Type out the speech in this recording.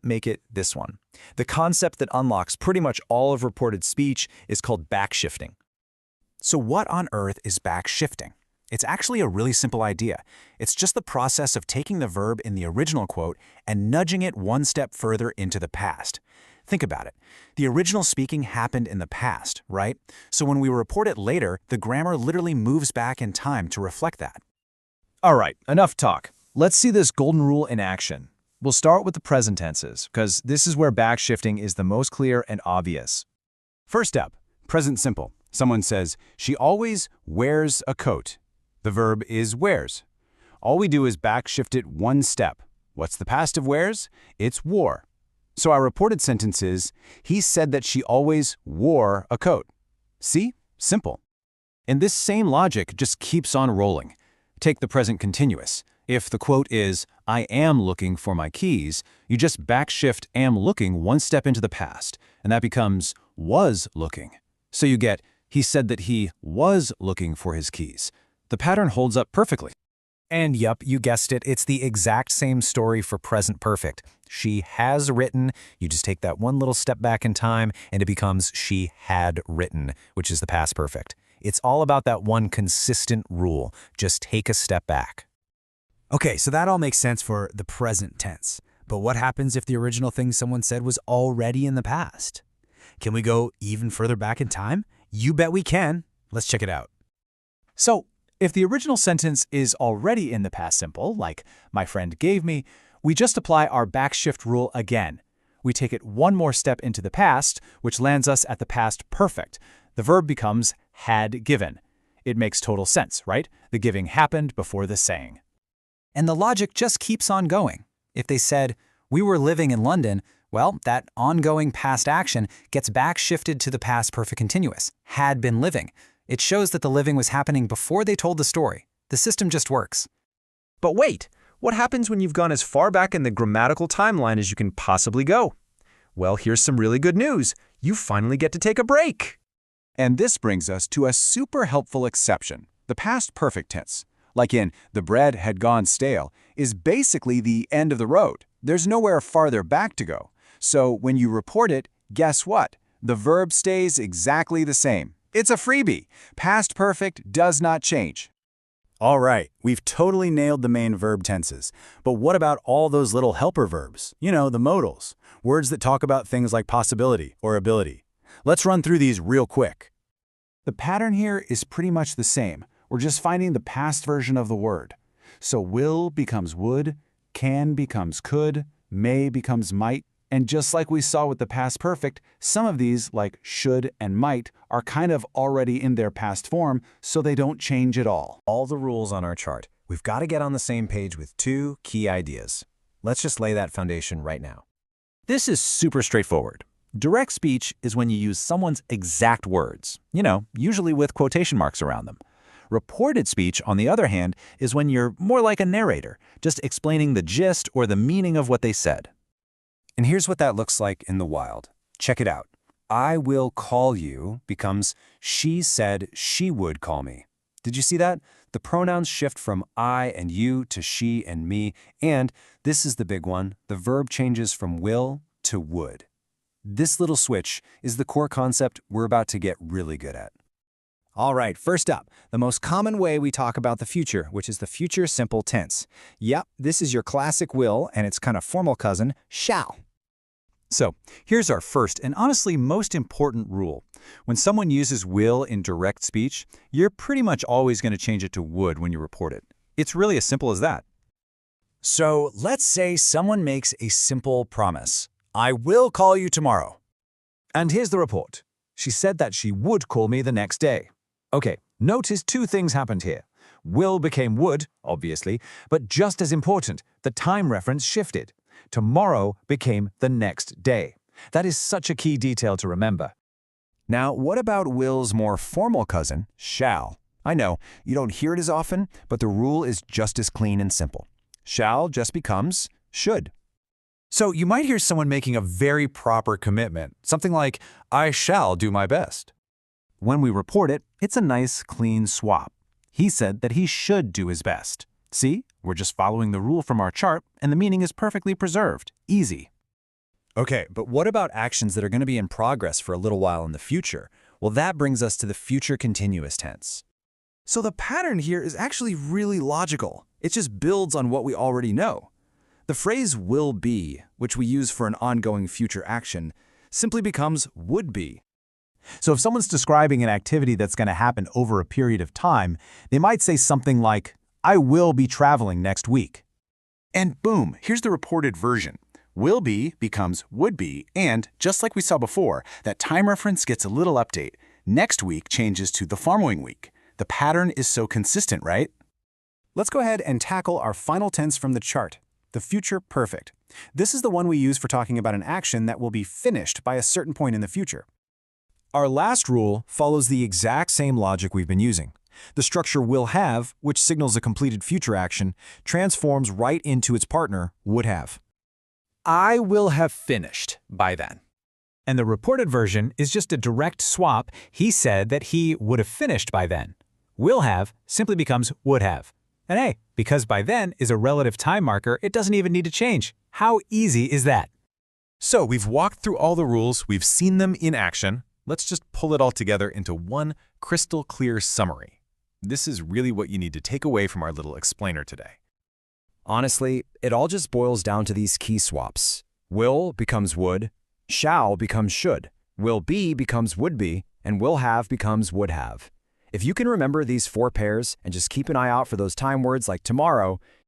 Make it this one. The concept that unlocks pretty much all of reported speech is called backshifting. So what on earth is backshifting? It's actually a really simple idea. It's just the process of taking the verb in the original quote and nudging it one step further into the past. Think about it. The original speaking happened in the past, right? So when we report it later, the grammar literally moves back in time to reflect that. All right, enough talk. Let's see this golden rule in action. We'll start with the present tenses, because this is where backshifting is the most clear and obvious. First up, present simple. Someone says, "She always wears a coat." The verb is wears. All we do is backshift it one step. What's the past of wears? It's wore. So our reported sentence is, he said that she always wore a coat. See? Simple. And this same logic just keeps on rolling. Take the present continuous. If the quote is, "I am looking for my keys," you just backshift "am looking" one step into the past, and that becomes "was looking." So you get, he said that he was looking for his keys. The pattern holds up perfectly. And yup, you guessed it, it's the exact same story for present perfect. She has written, you just take that one little step back in time, and it becomes she had written, which is the past perfect. It's all about that one consistent rule. Just take a step back. Okay, so that all makes sense for the present tense. But what happens if the original thing someone said was already in the past? Can we go even further back in time? You bet we can. Let's check it out. So, if the original sentence is already in the past simple, like "my friend gave me," we just apply our backshift rule again. We take it one more step into the past, which lands us at the past perfect. The verb becomes had given. It makes total sense, right? The giving happened before the saying. And the logic just keeps on going. If they said, "we were living in London," well, that ongoing past action gets backshifted to the past perfect continuous, had been living. It shows that the living was happening before they told the story. The system just works. But wait, what happens when you've gone as far back in the grammatical timeline as you can possibly go? Well, here's some really good news. You finally get to take a break. And this brings us to a super helpful exception. The past perfect tense, like in "the bread had gone stale," is basically the end of the road. There's nowhere farther back to go. So when you report it, guess what? The verb stays exactly the same. It's a freebie. Past perfect does not change. All right, we've totally nailed the main verb tenses. But what about all those little helper verbs? You know, the modals. Words that talk about things like possibility or ability. Let's run through these real quick. The pattern here is pretty much the same. We're just finding the past version of the word. So will becomes would, can becomes could, may becomes might, and just like we saw with the past perfect, some of these, like should and might, are kind of already in their past form, so they don't change at all. All the rules on our chart. We've got to get on the same page with two key ideas. Let's just lay that foundation right now. This is super straightforward. Direct speech is when you use someone's exact words, usually with quotation marks around them. Reported speech, on the other hand, is when you're more like a narrator, just explaining the gist or the meaning of what they said. And here's what that looks like in the wild. Check it out. "I will call you" becomes "she said she would call me." Did you see that? The pronouns shift from I and you to she and me, and this is the big one, the verb changes from will to would. This little switch is the core concept we're about to get really good at. All right, first up, the most common way we talk about the future, which is the future simple tense. Yep, this is your classic will, and its kind of formal cousin, shall. So, here's our first and honestly most important rule. When someone uses will in direct speech, you're pretty much always going to change it to would when you report it. It's really as simple as that. So, let's say someone makes a simple promise. "I will call you tomorrow." And here's the report. She said that she would call me the next day. Okay, notice two things happened here. Will became would, obviously, but just as important, the time reference shifted. Tomorrow became the next day. That is such a key detail to remember. Now, what about will's more formal cousin, shall? I know, you don't hear it as often, but the rule is just as clean and simple. Shall just becomes should. So you might hear someone making a very proper commitment, something like, "I shall do my best." When we report it, it's a nice, clean swap. He said that he should do his best. See, we're just following the rule from our chart, and the meaning is perfectly preserved. Easy. Okay, but what about actions that are going to be in progress for a little while in the future? Well, that brings us to the future continuous tense. So the pattern here is actually really logical. It just builds on what we already know. The phrase will be, which we use for an ongoing future action, simply becomes would be. So if someone's describing an activity that's going to happen over a period of time, they might say something like, I will be traveling next week. And boom, here's the reported version. Will be becomes would be, and just like we saw before, that time reference gets a little update. Next week changes to the following week. The pattern is so consistent, right? Let's go ahead and tackle our final tense from the chart, the future perfect. This is the one we use for talking about an action that will be finished by a certain point in the future. Our last rule follows the exact same logic we've been using. The structure will have, which signals a completed future action, transforms right into its partner, would have. I will have finished by then. And the reported version is just a direct swap. He said that he would have finished by then. Will have simply becomes would have. And hey, because by then is a relative time marker, it doesn't even need to change. How easy is that? So we've walked through all the rules, we've seen them in action. Let's just pull it all together into one crystal clear summary. This is really what you need to take away from our little explainer today. Honestly, it all just boils down to these key swaps. Will becomes would, shall becomes should, will be becomes would be, and will have becomes would have. If you can remember these 4 pairs and just keep an eye out for those time words like tomorrow,